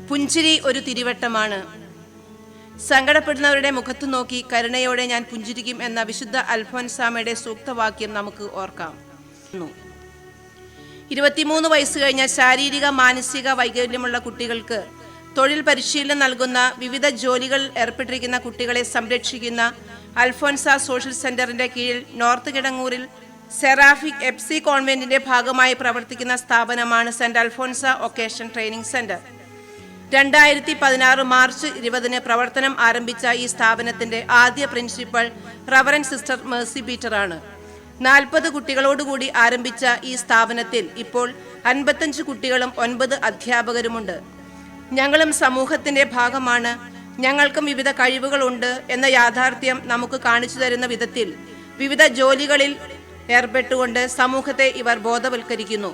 പുഞ്ചിരി ഒരു തിരുവട്ടമാണ്. സങ്കടപ്പെടുന്നവരുടെ മുഖത്തു നോക്കി കരുണയോടെ ഞാൻ പുഞ്ചിരിക്കും എന്ന വിശുദ്ധ അൽഫോൻസാമയുടെ സൂക്തവാക്യം നമുക്ക് ഓർക്കാം. 23 വയസ്സ് കഴിഞ്ഞ ശാരീരിക മാനസിക വൈകല്യമുള്ള കുട്ടികൾക്ക് തൊഴിൽ പരിശീലനം നൽകുന്ന, വിവിധ ജോലികൾ ഏർപ്പെട്ടിരിക്കുന്ന കുട്ടികളെ സംരക്ഷിക്കുന്ന അൽഫോൻസ സോഷ്യൽ സെന്ററിന്റെ കീഴിൽ നോർത്ത് കിടങ്ങൂരിൽ സെറാഫിക് FC കോൺവെന്റിന്റെ ഭാഗമായി പ്രവർത്തിക്കുന്ന സ്ഥാപനമാണ് saint Alphonsa vocational training centre. 2016 March 20 പ്രവർത്തനം ആരംഭിച്ച ഈ സ്ഥാപനത്തിന്റെ ആദ്യ പ്രിൻസിപ്പൽ റവറൻഡ് സിസ്റ്റർ മേഴ്സി പീറ്ററാണ്. 40 കുട്ടികളോടുകൂടി ആരംഭിച്ച ഈ സ്ഥാപനത്തിൽ ഇപ്പോൾ 55 കുട്ടികളും 9 അധ്യാപകരുമുണ്ട്. ഞങ്ങളും സമൂഹത്തിന്റെ ഭാഗമാണ്, ഞങ്ങൾക്കും വിവിധ കഴിവുകളുണ്ട് എന്ന യാഥാർത്ഥ്യം നമുക്ക് കാണിച്ചു തരുന്ന വിധത്തിൽ വിവിധ ജോലികളിൽ ഏർപ്പെട്ടുകൊണ്ട് സമൂഹത്തെ ഇവർ ബോധവൽക്കരിക്കുന്നു.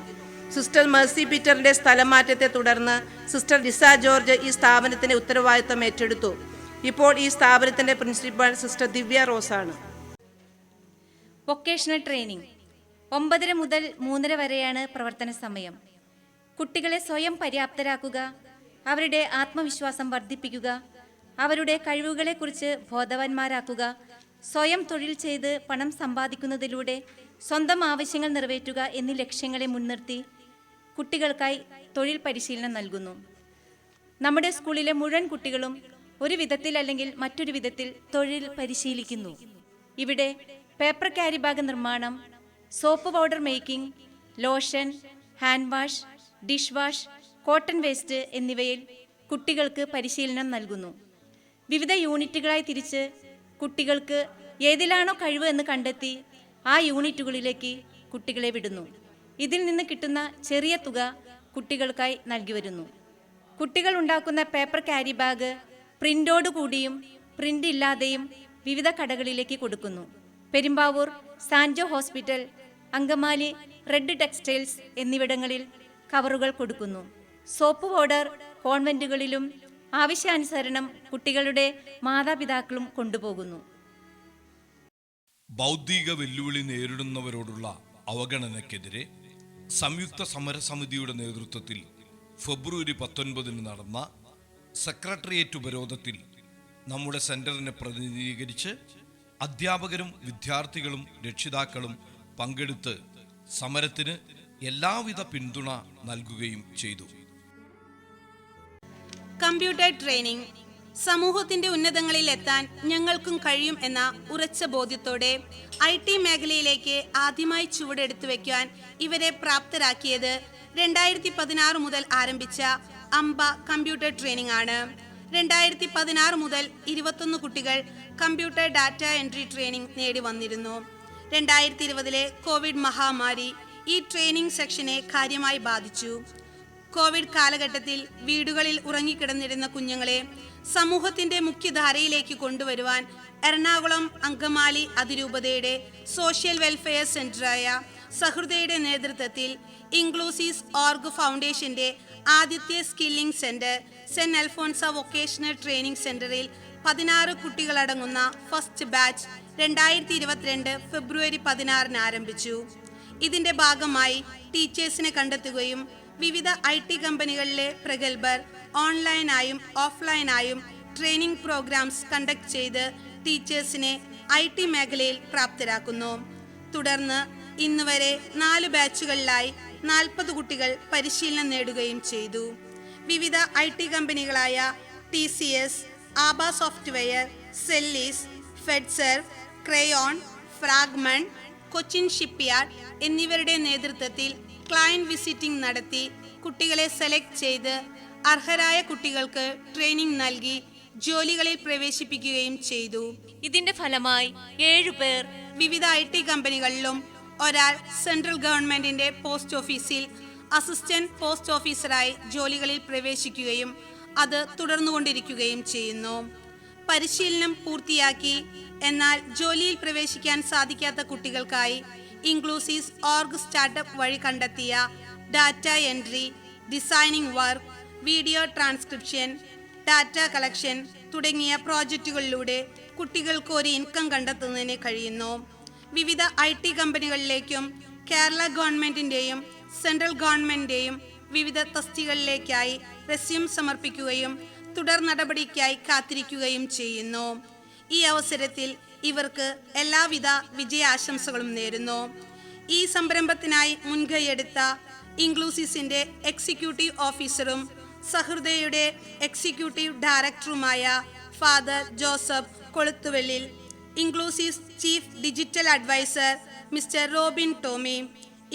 സിസ്റ്റർ മേഴ്സി പീറ്ററിന്റെ സ്ഥലം മാറ്റത്തെ തുടർന്ന് സിസ്റ്റർ ലിസ ജോർജ് ഈ സ്ഥാപനത്തിന്റെ ഉത്തരവാദിത്തം ഏറ്റെടുത്തു. ഇപ്പോൾ ഈ സ്ഥാപനത്തിന്റെ പ്രിൻസിപ്പൽ സിസ്റ്റർ ദിവ്യ റോസാണ്. വൊക്കേഷണൽ ട്രെയിനിങ് 9:30 മുതൽ 3:30 വരെയാണ് പ്രവർത്തന സമയം. കുട്ടികളെ സ്വയം പര്യാപ്തരാക്കുക, അവരുടെ ആത്മവിശ്വാസം വർദ്ധിപ്പിക്കുക, അവരുടെ കഴിവുകളെക്കുറിച്ച് ബോധവാന്മാരാക്കുക, സ്വയം തൊഴിൽ ചെയ്ത് പണം സമ്പാദിക്കുന്നതിലൂടെ സ്വന്തം ആവശ്യങ്ങൾ നിറവേറ്റുക എന്നീ ലക്ഷ്യങ്ങളെ മുൻനിർത്തി കുട്ടികൾക്കായി തൊഴിൽ പരിശീലനം നൽകുന്നു. നമ്മുടെ സ്കൂളിലെ മുഴുവൻ കുട്ടികളും ഒരു വിധത്തിൽ അല്ലെങ്കിൽ മറ്റൊരു വിധത്തിൽ തൊഴിൽ പരിശീലിക്കുന്നു. ഇവിടെ പേപ്പർ ക്യാരി ബാഗ് നിർമ്മാണം, soap powder making, lotion, hand wash, dish wash, cotton waste എന്നിവയിൽ കുട്ടികൾക്ക് പരിശീലനം നൽകുന്നു. വിവിധ യൂണിറ്റുകളായി തിരിച്ച് കുട്ടികൾക്ക് ഏതിലാണോ കഴിവ് എന്ന് കണ്ടെത്തി ആ യൂണിറ്റുകളിലേക്ക് കുട്ടികളെ വിടുന്നു. ഇതിൽ നിന്ന് കിട്ടുന്ന ചെറിയ തുക കുട്ടികൾക്കായി നൽകി വരുന്നു. കുട്ടികൾ ഉണ്ടാക്കുന്ന പേപ്പർ ക്യാരി ബാഗ് പ്രിന്റോടു കൂടിയും പ്രിന്റ് ഇല്ലാതെയും വിവിധ കടകളിലേക്ക് കൊടുക്കുന്നു. Perumbavoor Sanjo hospital, Angamaly red textiles എന്നിവിടങ്ങളിൽ കവറുകൾ കൊടുക്കുന്നു. സോപ്പ് പൗഡർ കോൺവെന്റുകളിലും ആവശ്യാനുസരണം കുട്ടികളുടെ മാതാപിതാക്കളും കൊണ്ടുപോകുന്നു. ബൗദ്ധിക വെല്ലുവിളി നേരിടുന്നവരോടുള്ള അവഗണനയ്ക്കെതിരെ സംയുക്ത സമരസമിതിയുടെ നേതൃത്വത്തിൽ ഫെബ്രുവരി 19 നടന്ന സെക്രട്ടേറിയറ്റ് ഉപരോധത്തിൽ നമ്മുടെ സെന്ററിനെ പ്രതിനിധീകരിച്ച് അധ്യാപകരും വിദ്യാർത്ഥികളും രക്ഷിതാക്കളും പങ്കെടുത്ത് സമരത്തിന് എല്ലാവിധ പിന്തുണ നൽകുകയും ചെയ്തു. കമ്പ്യൂട്ടർ ട്രെയിനിങ് സമൂഹത്തിന്റെ ഉന്നതങ്ങളിൽ എത്താൻ ഞങ്ങൾക്കും കഴിയും എന്ന ഉറച്ച ബോധ്യത്തോടെ IT മേഖലയിലേക്ക് ആദ്യമായി ചുവടെടുത്തു വയ്ക്കാൻ ഇവരെ പ്രാപ്തരാക്കിയത് 2016 മുതൽ ആരംഭിച്ച അംബ കമ്പ്യൂട്ടർ ട്രെയിനിങ് ആണ്. 2016 മുതൽ 21 കുട്ടികൾ കമ്പ്യൂട്ടർ ഡാറ്റ എൻട്രി ട്രെയിനിങ് നേടി വന്നിരുന്നു. 2020 കോവിഡ് മഹാമാരി ഈ ട്രെയിനിങ് സെക്ഷനെ കാര്യമായി ബാധിച്ചു. കോവിഡ് കാലഘട്ടത്തിൽ വീടുകളിൽ ഉറങ്ങിക്കിടന്നിരുന്ന കുഞ്ഞുങ്ങളെ സമൂഹത്തിന്റെ മുഖ്യധാരയിലേക്ക് കൊണ്ടുവരുവാൻ എറണാകുളം അങ്കമാലി അതിരൂപതയുടെ സോഷ്യൽ വെൽഫെയർ സെന്ററായ സഹൃദയുടെ നേതൃത്വത്തിൽ ഇൻക്ലൂസീവ് ഓർഗ് ഫൗണ്ടേഷന്റെ ആദ്യത്തെ skilling centre saint Alphonsa vocational training സെന്ററിൽ 16 കുട്ടികളടങ്ങുന്ന ഫസ്റ്റ് ബാച്ച് 2022 ഫെബ്രുവരി 16 ആരംഭിച്ചു. ഇതിന്റെ ഭാഗമായി ടീച്ചേഴ്സിനെ കണ്ടെത്തുകയും വിവിധ IT കമ്പനികളിലെ പ്രഗത്ഭർ ഓൺലൈനായും ഓഫ്ലൈനായും ട്രെയിനിങ് പ്രോഗ്രാംസ് കണ്ടക്ട് ചെയ്ത് ടീച്ചേഴ്സിനെ IT മേഖലയിൽ പ്രാപ്തരാക്കുന്നു. തുടർന്ന് ഇന്ന് വരെ 4 ബാച്ചുകളിലായി 40 കുട്ടികൾ പരിശീലനം നേടുകയും ചെയ്തു. വിവിധ IT കമ്പനികളായ TCS, ആബ സോഫ്റ്റ്വെയർ, സെല്ലീസ്, ഫെഡ്സർവ്, ക്രയോൺ, ഫ്രാഗ്മൺ, കൊച്ചിൻ ഷിപ്പ്യാർഡ് എന്നിവരുടെ നേതൃത്വത്തിൽ ക്ലയന്റ് വിസിറ്റിംഗ് നടത്തി കുട്ടികളെ സെലക്ട് ചെയ്ത് അർഹരായ കുട്ടികൾക്ക് ട്രെയിനിങ് നൽകി ജോലികളിൽ പ്രവേശിപ്പിക്കുകയും ചെയ്തു. ഇതിന്റെ ഫലമായി 7 പേർ വിവിധ IT കമ്പനികളിലും ഒരാൾ സെൻട്രൽ ഗവൺമെന്റിന്റെ പോസ്റ്റ് ഓഫീസിൽ അസിസ്റ്റന്റ് പോസ്റ്റ് ഓഫീസറായി ജോലികളിൽ പ്രവേശിക്കുകയും അത് തുടർന്നുകൊണ്ടിരിക്കുകയും ചെയ്യുന്നു. പരിശീലനം പൂർത്തിയാക്കി എന്നാൽ ജോലിയിൽ പ്രവേശിക്കാൻ സാധിക്കാത്ത കുട്ടികൾക്കായി ഇൻക്ലൂസീവ് ഓർഗ് സ്റ്റാർട്ടപ്പ് വഴി കണ്ടെത്തിയ data entry, designing work, video transcription, data collection തുടങ്ങിയ പ്രോജക്റ്റുകളിലൂടെ കുട്ടികൾക്ക് ഒരു ഇൻകം കണ്ടെത്തുന്നതിന് കഴിയുന്നു. വിവിധ IT കമ്പനികളിലേക്കും കേരള ഗവൺമെന്റിന്റെയും സെൻട്രൽ ഗവൺമെന്റിന്റെയും വിവിധ തസ്തികകളിലേക്കായി റെസ്യൂം സമർപ്പിക്കുകയും തുടർ നടപടിക്കായി കാത്തിരിക്കുകയും ചെയ്യുന്നു. ഈ അവസരത്തിൽ ഇവർക്ക് എല്ലാവിധ വിജയാശംസകളും നേരുന്നു. ഈ സംരംഭത്തിനായി മുൻകൈയെടുത്ത ഇൻക്ലൂസിസിന്റെ എക്സിക്യൂട്ടീവ് ഓഫീസറും സഹൃദയയുടെ എക്സിക്യൂട്ടീവ് ഡയറക്ടറുമായ father Joseph Koluthuvellil, inclusive chief digital adviser mister Robin Tomy,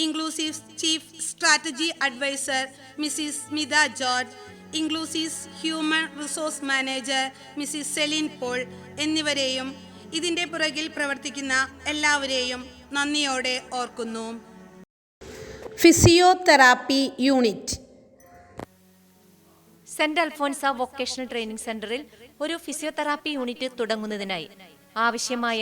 inclusive chief strategy adviser Mrs Smitha George, inclusive human resource manager Mrs Celine Paul എന്നിവരെയും ഇതിൻ്റെ പുറകിൽ പ്രവർത്തിക്കുന്ന എല്ലാവരെയും നന്ദിയോടെ ഓർക്കുന്നു. Physiotherapy unit. Saint Alphonsa vocational training സെന്ററിൽ ഒരു ഫിസിയോതെറാപ്പി യൂണിറ്റ് തുടങ്ങുന്നതിനായി ആവശ്യമായ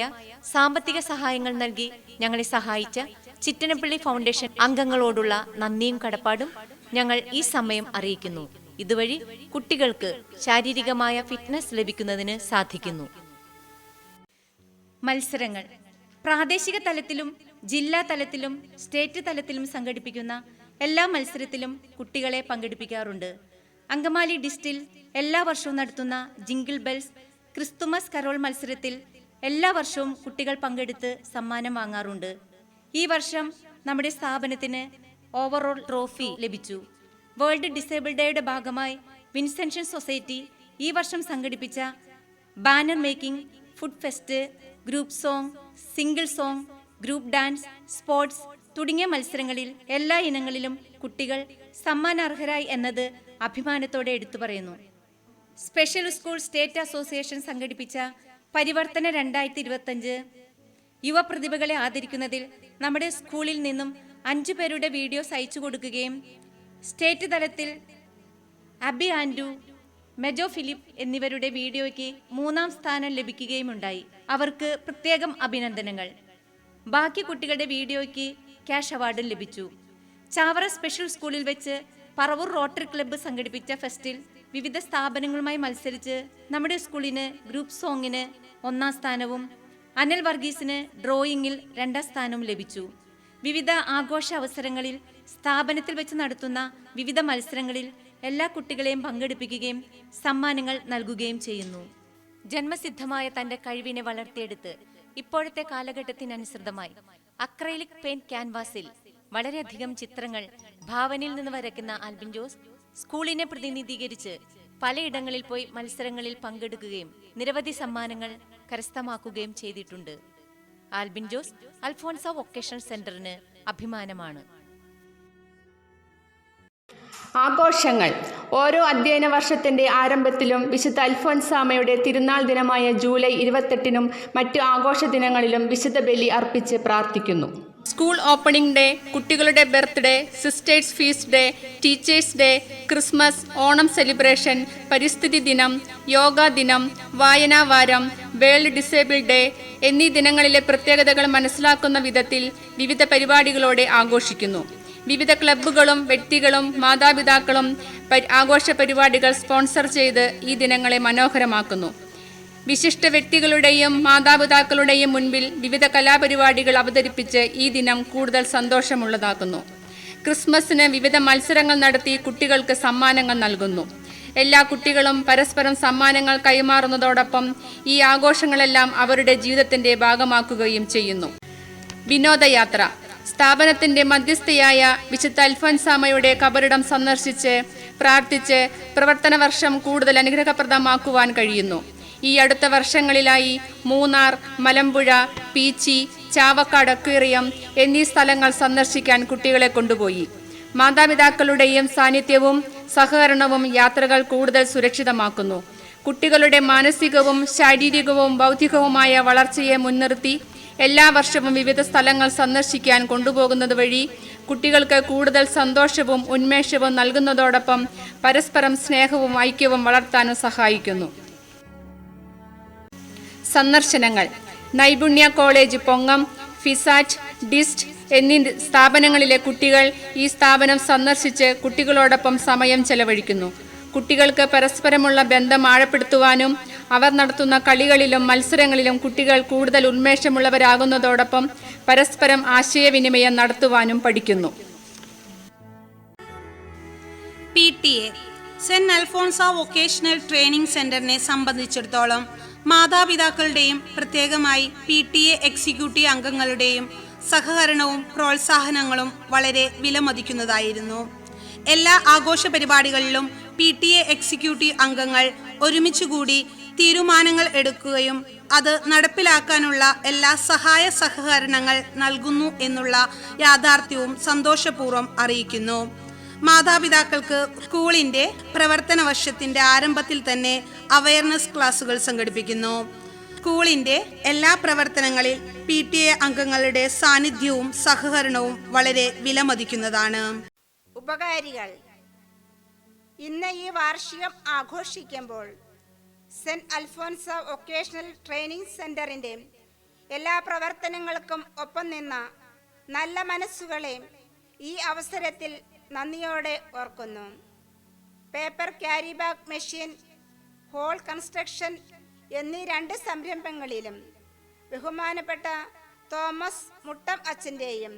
സാമ്പത്തിക സഹായങ്ങൾ നൽകി ഞങ്ങളെ സഹായിച്ച ചിറ്റനപ്പള്ളി ഫൗണ്ടേഷൻ അംഗങ്ങളോടുള്ള നന്ദിയും കടപ്പാടും ഞങ്ങൾ ഈ സമയം അറിയിക്കുന്നു. ഇതുവഴി കുട്ടികൾക്ക് ശാരീരികമായ ഫിറ്റ്നസ് ലഭിക്കുന്നതിന് സാധിക്കുന്നു. മത്സരങ്ങൾ പ്രാദേശിക തലത്തിലും ജില്ലാ തലത്തിലും സ്റ്റേറ്റ് തലത്തിലും സംഘടിപ്പിക്കുന്ന എല്ലാ മത്സരത്തിലും കുട്ടികളെ പങ്കെടുപ്പിക്കാറുണ്ട്. അങ്കമാലി ഡിസ്ട്രിക്റ്റിൽ എല്ലാ വർഷവും നടത്തുന്ന ജിംഗിൾ ബെൽസ് ക്രിസ്തുമസ് കരോൾ മത്സരത്തിൽ എല്ലാ വർഷവും കുട്ടികൾ പങ്കെടുത്ത് സമ്മാനം വാങ്ങാറുണ്ട്. ഈ വർഷം നമ്മുടെ സ്ഥാപനത്തിന് ഓവറോൾ ട്രോഫി ലഭിച്ചു. വേൾഡ് ഡിസേബിൾ ഡേയുടെ ഭാഗമായി വിൻസെൻഷൻ സൊസൈറ്റി ഈ വർഷം സംഘടിപ്പിച്ച banner making, food fest, group song, single song, group dance, sports തുടങ്ങിയ മത്സരങ്ങളിൽ എല്ലാ ഇനങ്ങളിലും കുട്ടികൾ സമ്മാനാർഹരായി എന്നത് അഭിമാനത്തോടെ എടുത്തു പറയുന്നു. സ്പെഷ്യൽ സ്കൂൾ സ്റ്റേറ്റ് അസോസിയേഷൻ സംഘടിപ്പിച്ച പരിവർത്തന 2025 യുവപ്രതിഭകളെ ആദരിക്കുന്നതിൽ നമ്മുടെ സ്കൂളിൽ നിന്നും 5 പേരുടെ വീഡിയോസ് അയച്ചു കൊടുക്കുകയും സ്റ്റേറ്റ് തലത്തിൽ അബി ആൻഡു, മെജോ ഫിലിപ്പ് എന്നിവരുടെ വീഡിയോയ്ക്ക് 3ാം സ്ഥാനം ലഭിക്കുകയുമുണ്ടായി. അവർക്ക് പ്രത്യേകം അഭിനന്ദനങ്ങൾ. ബാക്കി കുട്ടികളുടെ വീഡിയോയ്ക്ക് ക്യാഷ് അവാർഡും ലഭിച്ചു. ചാവറ സ്പെഷ്യൽ സ്കൂളിൽ വെച്ച് പറവൂർ റോട്ടറി ക്ലബ്ബ് സംഘടിപ്പിച്ച ഫെസ്റ്റിൽ വിവിധ സ്ഥാപനങ്ങളുമായി മത്സരിച്ച് നമ്മുടെ സ്കൂളിന് ഗ്രൂപ്പ് സോങ്ങിന് 1ാം സ്ഥാനവും അനിൽ വർഗീസിന് ഡ്രോയിങ്ങിൽ 2ാം സ്ഥാനവും ലഭിച്ചു. വിവിധ ആഘോഷ അവസരങ്ങളിൽ സ്ഥാപനത്തിൽ വെച്ച് നടത്തുന്ന വിവിധ മത്സരങ്ങളിൽ എല്ലാ കുട്ടികളെയും പങ്കെടുപ്പിക്കുകയും സമ്മാനങ്ങൾ നൽകുകയും ചെയ്യുന്നു. ജന്മസിദ്ധമായ തന്റെ കഴിവിനെ വളർത്തിയെടുത്ത് ഇപ്പോഴത്തെ കാലഘട്ടത്തിനനുസൃതമായി അക്രൈലിക് പെയിന്റ് ക്യാൻവാസിൽ വളരെയധികം ചിത്രങ്ങൾ ഭാവനയിൽ നിന്ന് വരയ്ക്കുന്ന ആൽബിൻ ജോസ് സ്കൂളിനെ പ്രതിനിധീകരിച്ച് പലയിടങ്ങളിൽ പോയി മത്സരങ്ങളിൽ പങ്കെടുക്കുകയും നിരവധി സമ്മാനങ്ങൾ കരസ്ഥമാക്കുകയും ചെയ്തിട്ടുണ്ട്. ആൽബിൻ ജോസ് അൽഫോൻസ വൊക്കേഷണൽ സെന്ററിന് അഭിമാനമാണ്. ആഘോഷങ്ങൾ. ഓരോ അധ്യയന വർഷത്തിൻ്റെ ആരംഭത്തിലും വിശുദ്ധ അൽഫോൻസാമ്മയുടെ തിരുനാൾ ദിനമായ ജൂലൈ 28-നും മറ്റു ആഘോഷ ദിനങ്ങളിലും വിശുദ്ധ ബലി അർപ്പിച്ച് പ്രാർത്ഥിക്കുന്നു. സ്കൂൾ ഓപ്പണിംഗ് ഡേ, കുട്ടികളുടെ birthday, sisters feast day, teachers day, Christmas, Onam celebration, പരിസ്ഥിതി ദിനം, യോഗാ ദിനം, വായനാ വാരം, വേൾഡ് ഡിസേബിൾ ഡേ എന്നീ ദിനങ്ങളിലെ പ്രത്യേകതകൾ മനസ്സിലാക്കുന്ന വിധത്തിൽ വിവിധ പരിപാടികളോടെ ആഘോഷിക്കുന്നു. വിവിധ ക്ലബ്ബുകളും വ്യക്തികളും മാതാപിതാക്കളും ആഘോഷ പരിപാടികൾ സ്പോൺസർ ചെയ്ത് ഈ ദിനങ്ങളെ മനോഹരമാക്കുന്നു. വിശിഷ്ട വ്യക്തികളുടെയും മാതാപിതാക്കളുടെയും മുൻപിൽ വിവിധ കലാപരിപാടികൾ അവതരിപ്പിച്ച് ഈ ദിനം കൂടുതൽ സന്തോഷമുള്ളതാക്കുന്നു. ക്രിസ്മസിന് വിവിധ മത്സരങ്ങൾ നടത്തി കുട്ടികൾക്ക് സമ്മാനങ്ങൾ നൽകുന്നു. എല്ലാ കുട്ടികളും പരസ്പരം സമ്മാനങ്ങൾ കൈമാറുന്നതോടൊപ്പം ഈ ആഘോഷങ്ങളെല്ലാം അവരുടെ ജീവിതത്തിൻ്റെ ഭാഗമാക്കുകയും ചെയ്യുന്നു. വിനോദയാത്ര. സ്ഥാപനത്തിൻ്റെ മധ്യസ്ഥയായ വിശുദ്ധ അൽഫോൻസാമ്മയുടെ കബറിടം സന്ദർശിച്ച് പ്രാർത്ഥിച്ച് പ്രവർത്തന വർഷം കൂടുതൽ അനുഗ്രഹപ്രദമാക്കുവാൻ കഴിയുന്നു. ഈ അടുത്ത വർഷങ്ങളിലായി മൂന്നാർ, മലമ്പുഴ, പീച്ചി, ചാവക്കാട് അക്വേറിയം എന്നീ സ്ഥലങ്ങൾ സന്ദർശിക്കാൻ കുട്ടികളെ കൊണ്ടുപോയി. മാതാപിതാക്കളുടെയും സാന്നിധ്യവും സഹകരണവും യാത്രകൾ കൂടുതൽ സുരക്ഷിതമാക്കുന്നു. കുട്ടികളുടെ മാനസികവും ശാരീരികവും ബൗദ്ധികവുമായ വളർച്ചയെ മുൻനിർത്തി എല്ലാ വർഷവും വിവിധ സ്ഥലങ്ങൾ സന്ദർശിക്കാൻ കൊണ്ടുപോകുന്നത് വഴി കുട്ടികൾക്ക് കൂടുതൽ സന്തോഷവും ഉന്മേഷവും നൽകുന്നതോടൊപ്പം പരസ്പരം സ്നേഹവും ഐക്യവും വളർത്താനും സഹായിക്കുന്നു. സന്ദർശനങ്ങൾ. നൈപുണ്യ കോളേജ് പൊങ്ങം, ഫിസാറ്റ്, ഡിസ്റ്റ് എന്നീ സ്ഥാപനങ്ങളിലെ കുട്ടികൾ ഈ സ്ഥാപനം സന്ദർശിച്ച് കുട്ടികളോടൊപ്പം സമയം ചെലവഴിക്കുന്നു. കുട്ടികൾക്ക് പരസ്പരമുള്ള ബന്ധം ആഴപ്പെടുത്തുവാനും അവർ നടത്തുന്ന കളികളിലും മത്സരങ്ങളിലും കുട്ടികൾ കൂടുതൽ ഉന്മേഷമുള്ളവരാകുന്നതോടൊപ്പം പരസ്പരം ആശയവിനിമയം നടത്തുവാനും പഠിക്കുന്നു. PTA saint Alphonsa vocational training സെന്ററിനെ സംബന്ധിച്ചിടത്തോളം മാതാപിതാക്കളുടെയും പ്രത്യേകമായി PTA എക്സിക്യൂട്ടീവ് അംഗങ്ങളുടെയും സഹകരണവും പ്രോത്സാഹനങ്ങളും വളരെ വിലമതിക്കുന്നതായിരുന്നു. എല്ലാ ആഘോഷ പരിപാടികളിലും PTA എക്സിക്യൂട്ടീവ് അംഗങ്ങൾ ഒരുമിച്ചുകൂടി തീരുമാനങ്ങൾ എടുക്കുകയും അത് നടപ്പിലാക്കാനുള്ള എല്ലാ സഹായ സഹകരണങ്ങൾ നൽകുന്നു എന്നുള്ള യാഥാർത്ഥ്യവും സന്തോഷപൂർവ്വം അറിയിക്കുന്നു. മാതാപിതാക്കൾക്ക് സ്കൂളിൻ്റെ പ്രവർത്തന വർഷത്തിൻ്റെ ആരംഭത്തിൽ തന്നെ അവയർനെസ് ക്ലാസുകൾ സംഘടിപ്പിക്കുന്നു. സ്കൂളിൻ്റെ എല്ലാ പ്രവർത്തനങ്ങളിൽ PTA അംഗങ്ങളുടെ സാന്നിധ്യവും സഹകരണവും വളരെ വിലമതിക്കുന്നതാണ്. ഉപകാരികൾ ഇന്ന് ഈ വാർഷികം ആഘോഷിക്കുമ്പോൾ സെന്റ് അൽഫോൻസ വൊക്കേഷണൽ ട്രെയിനിംഗ് സെന്ററിന്റെ എല്ലാ പ്രവർത്തനങ്ങൾക്കും ഒപ്പം നിന്ന നല്ല മനസ്സുകളെ ഈ അവസരത്തിൽ നന്ദിയോടെ ഓർക്കുന്നു. Paper carry bag machine, hole construction എന്നീ 2 സംരംഭങ്ങളിലും ബഹുമാനപ്പെട്ട തോമസ് മുട്ടം അച്ഛൻ്റെയും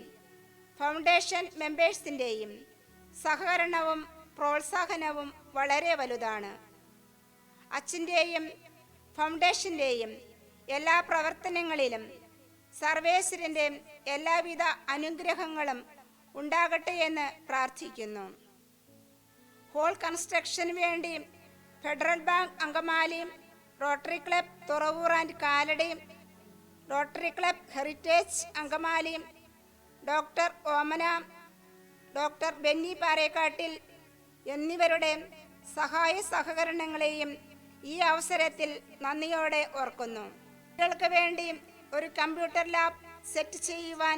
ഫൗണ്ടേഷൻ മെമ്പേഴ്സിൻ്റെയും സഹകരണവും പ്രോത്സാഹനവും വളരെ വലുതാണ്. അച്ഛൻ്റെയും ഫൗണ്ടേഷൻ്റെയും എല്ലാ പ്രവർത്തനങ്ങളിലും സർവേശ്വരൻ്റെ എല്ലാവിധ അനുഗ്രഹങ്ങളും ഉണ്ടാകട്ടെ എന്ന് പ്രാർത്ഥിക്കുന്നു. ഹോൾ കൺസ്ട്രക്ഷന് വേണ്ടി federal bank Angamaly, rotary club Thuravoor and Kalady, rotary club heritage Angamaly, doctor Omana, doctor Benny Parekkattil എന്നിവരുടെ സഹായ സഹകരണങ്ങളെയും ഈ അവസരത്തിൽ നന്ദിയോടെ ഓർക്കുന്നു. കുട്ടികൾക്ക് വേണ്ടി ഒരു കമ്പ്യൂട്ടർ ലാബ് സെറ്റ് ചെയ്യുവാൻ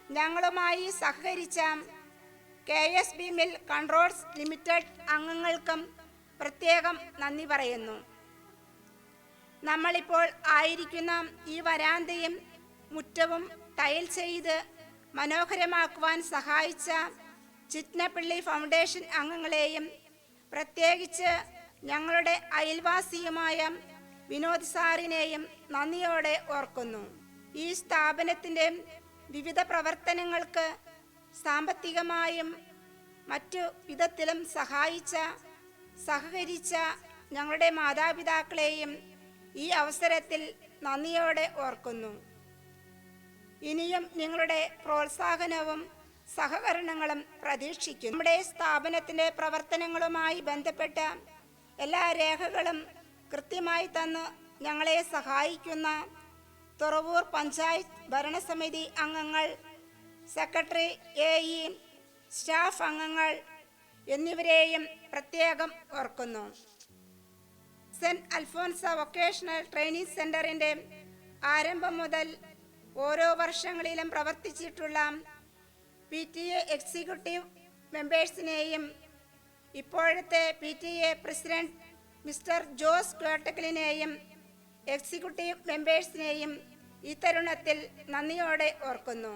ഞങ്ങളുമായി സഹകരിച്ച KSB മിൽ കൺട്രോൾസ് ലിമിറ്റഡ് അംഗങ്ങൾക്കും പ്രത്യേകം നന്ദി പറയുന്നു. നമ്മളിപ്പോൾ ആയിരിക്കുന്ന ഈ വരാന്തയും മുറ്റവും ടൈൽ ചെയ്ത് മനോഹരമാക്കുവാൻ സഹായിച്ച ചിറ്റ്നപ്പള്ളി ഫൗണ്ടേഷൻ അംഗങ്ങളെയും പ്രത്യേകിച്ച് ഞങ്ങളുടെ അയൽവാസിയുമായ വിനോദ് സാറിനെയും നന്ദിയോടെ ഓർക്കുന്നു. ഈ സ്ഥാപനത്തിൻ്റെ വിവിധ പ്രവർത്തനങ്ങൾക്ക് സാമ്പത്തികമായും മറ്റു വിധത്തിലും സഹകരിച്ച ഞങ്ങളുടെ മാതാപിതാക്കളെയും ഈ അവസരത്തിൽ നന്ദിയോടെ ഓർക്കുന്നു. ഇനിയും നിങ്ങളുടെ പ്രോത്സാഹനവും സഹകരണങ്ങളും പ്രതീക്ഷിക്കുന്നു. നമ്മുടെ സ്ഥാപനത്തിൻ്റെ പ്രവർത്തനങ്ങളുമായി ബന്ധപ്പെട്ട എല്ലാ രേഖകളും കൃത്യമായി തന്ന് ഞങ്ങളെ സഹായിക്കുന്ന തുറവൂർ പഞ്ചായത്ത് ഭരണസമിതി അംഗങ്ങൾ, സെക്രട്ടറി, AE, സ്റ്റാഫ് അംഗങ്ങൾ എന്നിവരെയും പ്രത്യേകം ഓർക്കുന്നു. സെന്റ് അൽഫോൻസ വൊക്കേഷണൽ ട്രെയിനിംഗ് സെന്ററിൻ്റെ ആരംഭം മുതൽ ഓരോ വർഷങ്ങളിലും പ്രവർത്തിച്ചിട്ടുള്ള PTA എക്സിക്യൂട്ടീവ് മെമ്പേഴ്സിനെയും ഇപ്പോഴത്തെ PTA പ്രസിഡന്റ് മിസ്റ്റർ ജോസ് കോട്ടക്കലിനെയും എക്സിക്യൂട്ടീവ് മെമ്പേഴ്സിനെയും ഈ തരുണത്തിൽ നന്ദിയോടെ ഓർക്കുന്നു.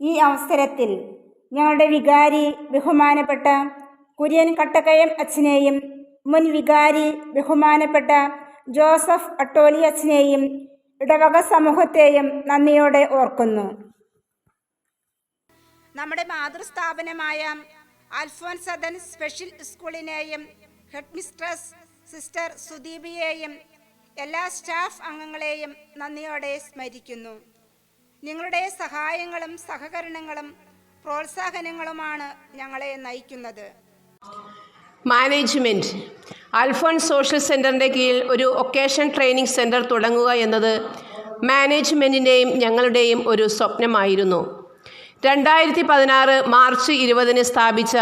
ഈ അവസരത്തിൽ ഞങ്ങളുടെ വികാരി ബഹുമാനപ്പെട്ട കുര്യൻ കട്ടക്കയം അച്ഛനെയും മുൻ വികാരി ബഹുമാനപ്പെട്ട ജോസഫ് അട്ടോലി അച്ഛനെയും ഇടവക സമൂഹത്തെയും നന്ദിയോടെ ഓർക്കുന്നു. നമ്മുടെ മാതൃസ്ഥാപനമായ അൽഫോൻസദൻ സ്പെഷ്യൽ സ്കൂളിനെയും ഹെഡ് മിസ്ട്രസ് സിസ്റ്റർ സുദീപിയെയും എല്ലാ സ്റ്റാഫ് അംഗങ്ങളെയും നന്ദിയോടെ സ്മരിക്കുന്നു. നിങ്ങളുടെ സഹായങ്ങളും സഹകരണങ്ങളും പ്രോത്സാഹനങ്ങളുമാണ് ഞങ്ങളെ നയിക്കുന്നത്. മാനേജ്മെൻറ്റ് അൽഫോൺസ് സോഷ്യൽ സെൻ്ററിൻ്റെ കീഴിൽ ഒരു വൊക്കേഷൻ ട്രെയിനിംഗ് സെൻറ്റർ തുടങ്ങുക എന്നത് മാനേജ്മെൻറ്റിൻ്റെയും ഞങ്ങളുടെയും ഒരു സ്വപ്നമായിരുന്നു. 2016 മാർച്ച് 20 സ്ഥാപിച്ച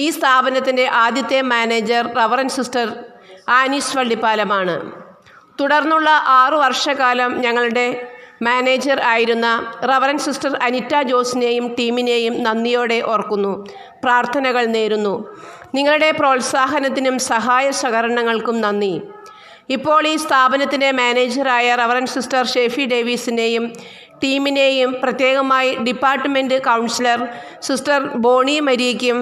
ഈ സ്ഥാപനത്തിൻ്റെ ആദ്യത്തെ മാനേജർ റവറൻഡ് സിസ്റ്റർ ആനീസ് വള്ളിപ്പാലമാണ്. തുടർന്നുള്ള 6 വർഷക്കാലം ഞങ്ങളുടെ മാനേജർ ആയിരുന്ന റവറൻഡ് സിസ്റ്റർ അനിറ്റ ജോസിനെയും ടീമിനെയും നന്ദിയോടെ ഓർക്കുന്നു. പ്രാർത്ഥനകൾ നേരുന്നു. നിങ്ങളുടെ പ്രോത്സാഹനത്തിനും സഹായ സഹകരണങ്ങൾക്കും നന്ദി. ഇപ്പോൾ ഈ സ്ഥാപനത്തിൻ്റെ മാനേജറായ റവറൻഡ് സിസ്റ്റർ ഷെഫി ഡേവിസിനെയും ടീമിനെയും പ്രത്യേകമായി ഡിപ്പാർട്ട്മെൻറ്റ് കൗൺസിലർ സിസ്റ്റർ ബോണി മരിയയ്ക്കും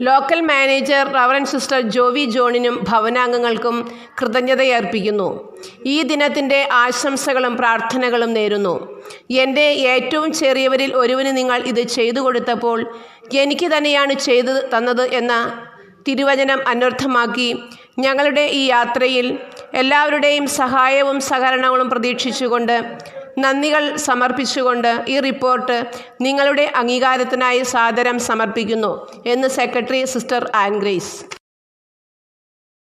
local manager reverend sister Jovi ജോണിനും ഭവനാംഗങ്ങൾക്കും കൃതജ്ഞതയർപ്പിക്കുന്നു. ഈ ദിനത്തിൻ്റെ ആശംസകളും പ്രാർത്ഥനകളും നേരുന്നു. എൻ്റെ ഏറ്റവും ചെറിയവരിൽ ഒരുവന് നിങ്ങൾ ഇത് ചെയ്തു കൊടുത്തപ്പോൾ എനിക്ക് തന്നെയാണ് ചെയ്തു തന്നത് എന്ന തിരുവചനം അന്വർത്ഥമാക്കി ഞങ്ങളുടെ ഈ യാത്രയിൽ എല്ലാവരുടെയും സഹായവും സഹകരണങ്ങളും പ്രതീക്ഷിച്ചുകൊണ്ട് നന്ദികൾ സമർപ്പിച്ചുകൊണ്ട് ഈ റിപ്പോർട്ട് നിങ്ങളുടെ അംഗീകാരത്തിനായി സാദരം സമർപ്പിക്കുന്നു എന്ന് സെക്രട്ടറി സിസ്റ്റർ ആൻ ഗ്രേസ്.